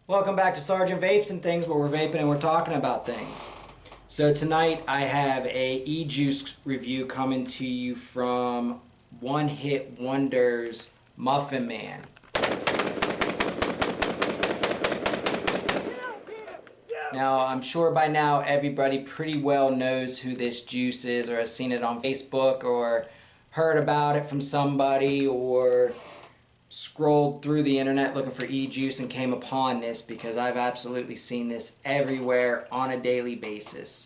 Welcome back to Sergeant Vapes and Things, where we're vaping and we're talking about things. So tonight I have a Ejuice review coming to you from Hit Wonders Muffin Man. Now, I'm sure by now everybody pretty well knows who this juice is, or has seen it on Facebook, or heard about it from somebody, or scrolled through the internet looking for Ejuice and came upon this because I've absolutely seen this everywhere on a daily basis.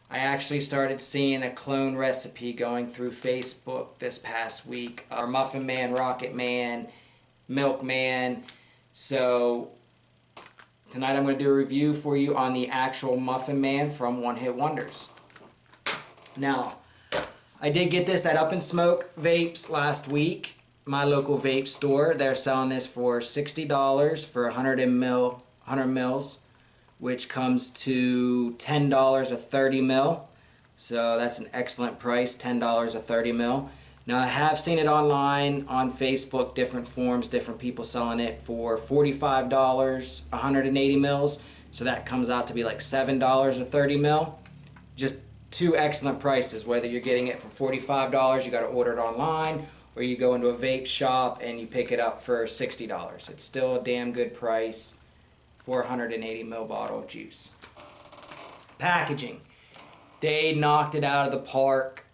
I actually started seeing a clone recipe going through Facebook this past week. Our Muffin Man, Rocket Man, Milk Man. So tonight I'm going to do a review for you on the actual Muffin Man from Hit Wonders. Now, I did get this at Up and Smoke Vapes last week. My local vape store. They're selling this for $60 for 100 mils, which comes to $10 a 30 mil. So that's an excellent price, $10 a 30 mil. Now I have seen it online on Facebook, different forums, different people selling it for $45, 180 mils. So that comes out to be like $7 a 30 mil. Just two excellent prices. Whether you're getting it for $45, you got to order it online, or you go into a vape shop and you pick it up for $60. It's still a damn good price for a 180 ml bottle of juice. Packaging. They knocked it out of the park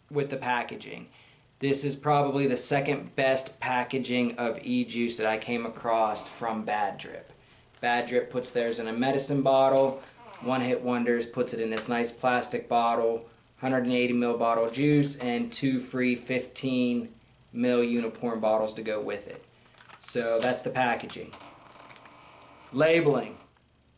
with the packaging. This is probably the second best packaging of Ejuice that I came across from Bad Drip. Bad Drip puts theirs in a medicine bottle. Hit Wonders puts it in this nice plastic bottle, 180 ml bottle of juice, and two free 15 ml unicorn bottles to go with it. So that's the packaging. Labeling.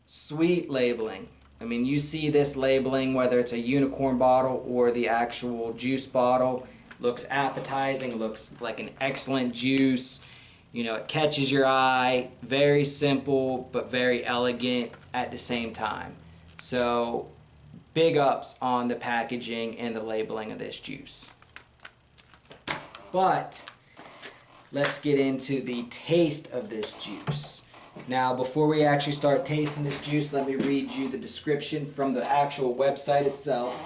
Sweet labeling. I mean, you see this labeling, whether it's a unicorn bottle or the actual juice bottle. Looks appetizing, looks like an excellent juice. You know, it catches your eye. Very simple, but very elegant at the same time. So, big ups on the packaging and the labeling of this juice. But let's get into the taste of this juice. Now, before we actually start tasting this juice, let me read you the description from the actual website itself.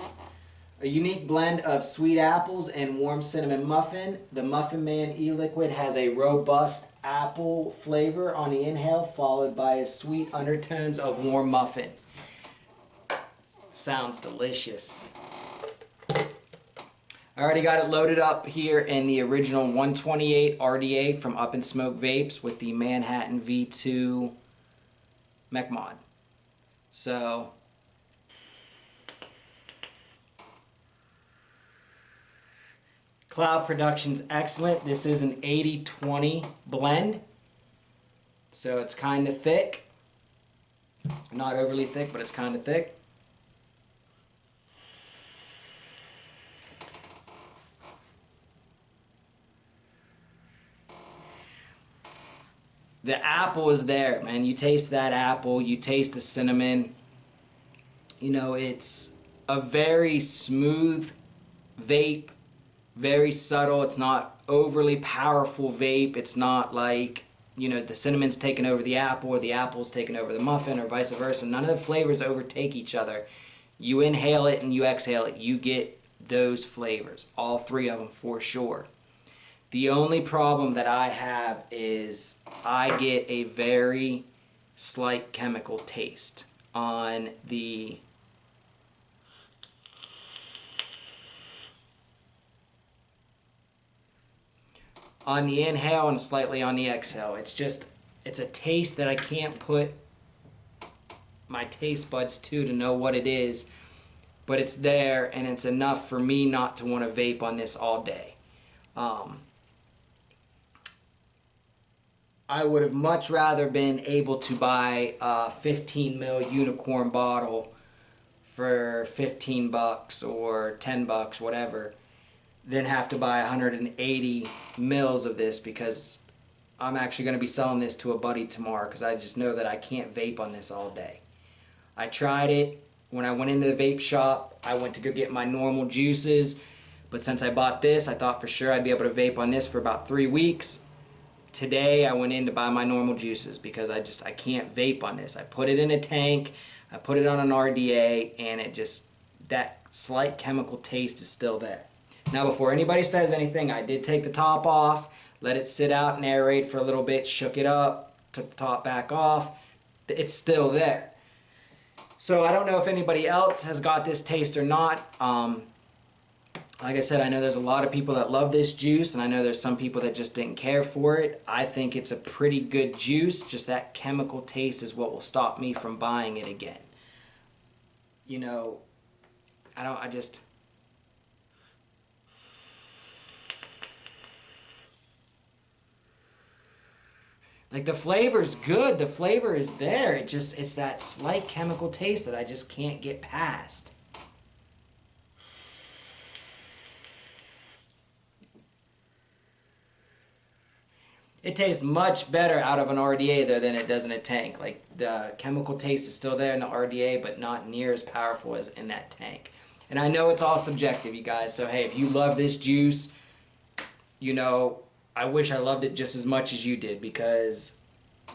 A unique blend of sweet apples and warm cinnamon muffin. The Muffin Man e-liquid has a robust apple flavor on the inhale, followed by a sweet undertones of warm muffin. Sounds delicious. I already got it loaded up here in the original 128 RDA from Up and Smoke Vapes with the Manhattan V2 mech mod. So, cloud production's excellent. This is an 80-20 blend. So it's kind of thick. Not overly thick, but it's kind of thick. The apple is there, man. You taste that apple, you taste the cinnamon. You know, it's a very smooth vape, very subtle. It's not overly powerful vape. It's not like, you know, the cinnamon's taking over the apple or the apple's taking over the muffin or vice versa. None of the flavors overtake each other. You inhale it and you exhale it. You get those flavors, all three of them for sure. The only problem that I have is I get a very slight chemical taste on the inhale and slightly on the exhale. It's a taste that I can't put my taste buds to know what it is, but it's there and it's enough for me not to want to vape on this all day. I would have much rather been able to buy a 15 ml unicorn bottle for 15 bucks or 10 bucks, whatever, than have to buy 180 mils of this, because I'm actually going to be selling this to a buddy tomorrow because I just know that I can't vape on this all day. I tried it when I went into the vape shop. I went to go get my normal juices, but since I bought this, I thought for sure I'd be able to vape on this for about 3 weeks. today I went in to buy my normal juices because I can't vape on this. I put it in a tank, I put it on an RDA, and it just, that slight chemical taste is still there. Now before anybody says anything, I did take the top off, let it sit out and aerate for a little bit, shook it up, took the top back off. It's still there. So I don't know if anybody else has got this taste or not. Like I said, I know there's a lot of people that love this juice, and I know there's some people that just didn't care for it. I think it's a pretty good juice, just that chemical taste is what will stop me from buying it again. You know, like, the flavor's good, the flavor is there, it's that slight chemical taste that I just can't get past. It tastes much better out of an RDA though than it does in a tank. Like, the chemical taste is still there in the RDA, but not near as powerful as in that tank. And I know it's all subjective, you guys, so hey, if you love this juice, you know, I wish I loved it just as much as you did, because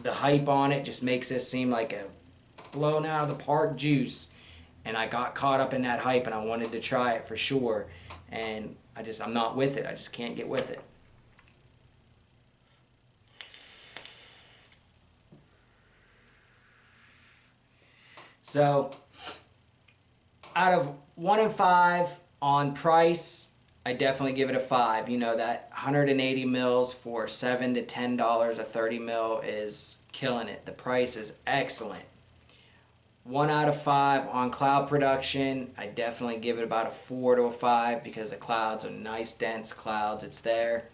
the hype on it just makes this seem like a blown out of the park juice. And I got caught up in that hype and I wanted to try it for sure. And I'm not with it. I just can't get with it. So, out of 1 and 5 on price, I definitely give it a 5. You know, that 180 mils for $7 to $10 a 30 mil is killing it. The price is excellent. 1 out of 5 on cloud production. I definitely give it about a 4 to a 5 because the clouds are nice, dense clouds. It's there.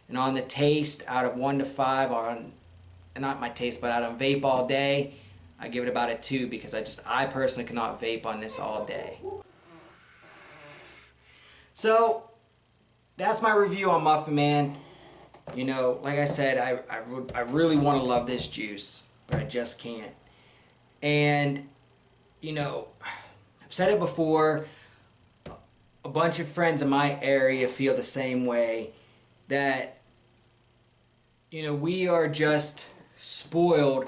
And on the taste, out of 1 to 5 on, not my taste, but out on vape all day, I give it about a 2 because I personally cannot vape on this all day. So, that's my review on Muffin Man. You know, like I said, I really want to love this juice, but I just can't. And, you know, I've said it before, a bunch of friends in my area feel the same way, that, you know, we are just spoiled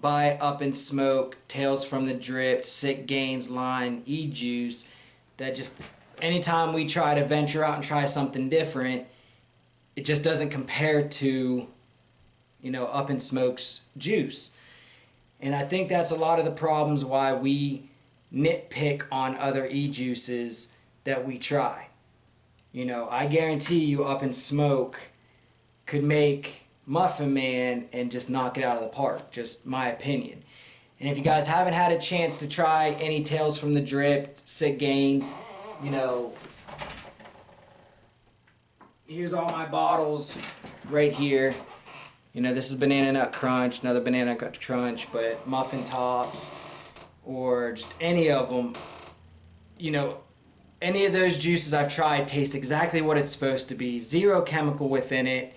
by Up in Smoke, Tales from the Drip, Sick Gains line, Ejuice, that just anytime we try to venture out and try something different, it just doesn't compare to, you know, Up in Smoke's juice. And I think that's a lot of the problems why we nitpick on other e-juices that we try. You know, I guarantee you Up in Smoke could make Muffin Man and just knock it out of the park, just my opinion. And if you guys haven't had a chance to try any Tales from the Drip, Sick Gains, you know, here's all my bottles right here. You know, this is Banana Nut Crunch, another Banana Nut Crunch, but Muffin Tops, or just any of them. You know, any of those juices I've tried taste exactly what it's supposed to be. Zero chemical within it.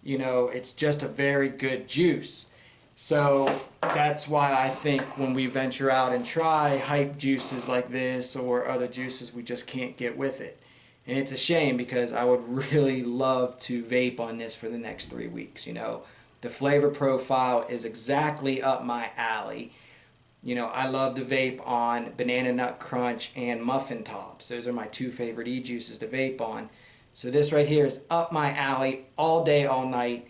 You know, it's just a very good juice. So that's why I think when we venture out and try hype juices like this or other juices, we just can't get with it. And it's a shame because I would really love to vape on this for the next 3 weeks. You know, the flavor profile is exactly up my alley. You know, I love to vape on Banana Nut Crunch and Muffin Tops. Those are my 2 favorite e-juices to vape on. So this right here is up my alley all day, all night,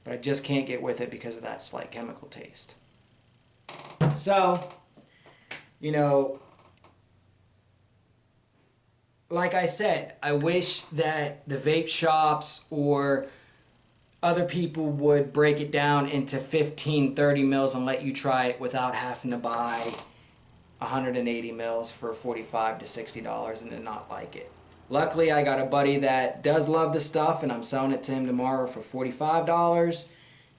but I just can't get with it because of that slight chemical taste. So, you know, like I said, I wish that the vape shops or other people would break it down into 15, 30 mils and let you try it without having to buy 180 mils for $45 to $60 and then not like it. Luckily, I got a buddy that does love the stuff, and I'm selling it to him tomorrow for $45.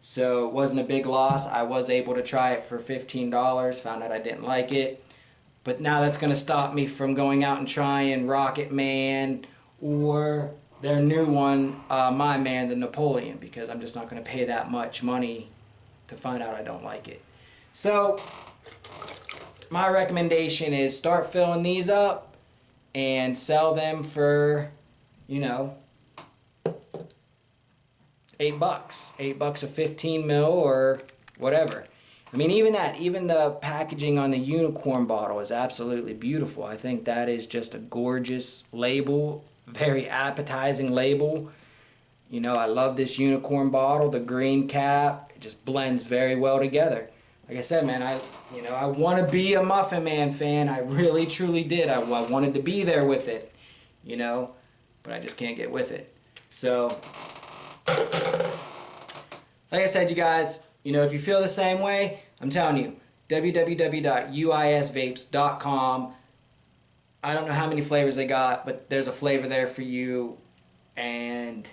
So it wasn't a big loss. I was able to try it for $15, found out I didn't like it. But now that's going to stop me from going out and trying Rocket Man or their new one, My Man, the Napoleon, because I'm just not going to pay that much money to find out I don't like it. So my recommendation is start filling these up and sell them for, you know, $8. $8 a 15 mil or whatever. I mean, even the packaging on the unicorn bottle is absolutely beautiful. I think that is just a gorgeous label, very appetizing label. You know, I love this unicorn bottle, the green cap. It just blends very well together. Like I said, man, I want to be a Muffin Man fan. I really, truly did. I wanted to be there with it, you know, but I just can't get with it. So, like I said, you guys, you know, if you feel the same way, I'm telling you, www.uisvapes.com. I don't know how many flavors they got, but there's a flavor there for you. And,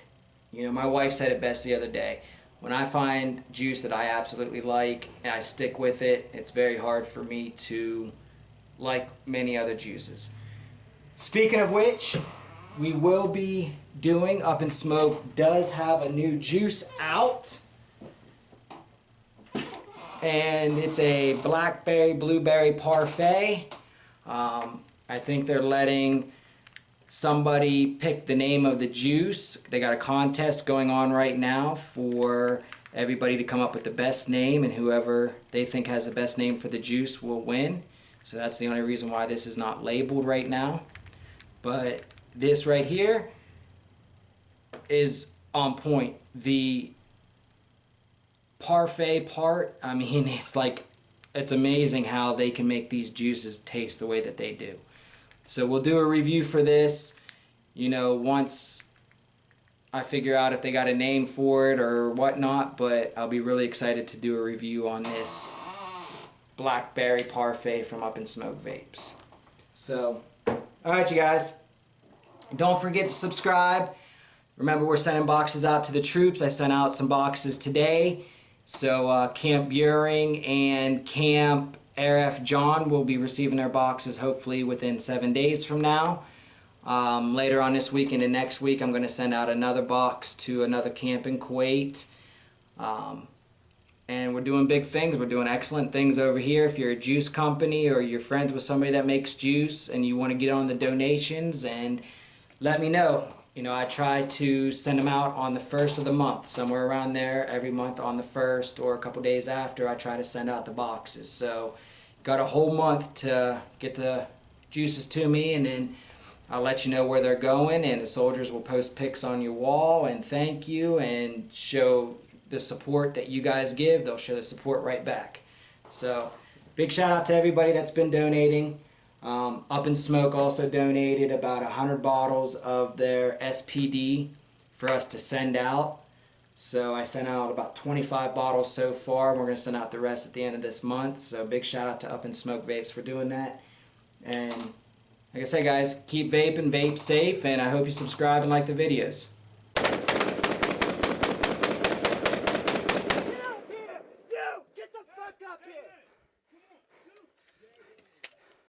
you know, my wife said it best the other day. When I find juice that I absolutely like and I stick with it, it's very hard for me to like many other juices. Speaking of which, we will be doing, Up in Smoke does have a new juice out. And it's a blackberry blueberry parfait. I think they're letting somebody pick the name of the juice. They got a contest going on right now for everybody to come up with the best name, and whoever they think has the best name for the juice will win. So that's the only reason why this is not labeled right now. But this right here is on point. The parfait part, I mean, it's amazing how they can make these juices taste the way that they do. So we'll do a review for this, you know, once I figure out if they got a name for it or whatnot, but I'll be really excited to do a review on this blackberry parfait from Up in Smoke Vapes. So, alright you guys, don't forget to subscribe. Remember, we're sending boxes out to the troops. I sent out some boxes today. So Camp Buring and Camp RF John will be receiving their boxes hopefully within 7 days from now. Later on this week and the next week, I'm going to send out another box to another camp in Kuwait. And we're doing big things. We're doing excellent things over here. If you're a juice company or you're friends with somebody that makes juice and you want to get on the donations, and let me know. You know, I try to send them out on the 1st of the month, somewhere around there, every month on the 1st or a couple days after. I try to send out the boxes. So, got a whole month to get the juices to me, and then I'll let you know where they're going, and the soldiers will post pics on your wall and thank you and show the support that you guys give. They'll show the support right back. So, big shout out to everybody that's been donating. Up in Smoke also donated about 100 bottles of their SPD for us to send out. So I sent out about 25 bottles so far, and we're going to send out the rest at the end of this month. So big shout out to Up in Smoke Vapes for doing that. And like I say, guys, keep vaping, vape safe, and I hope you subscribe and like the videos.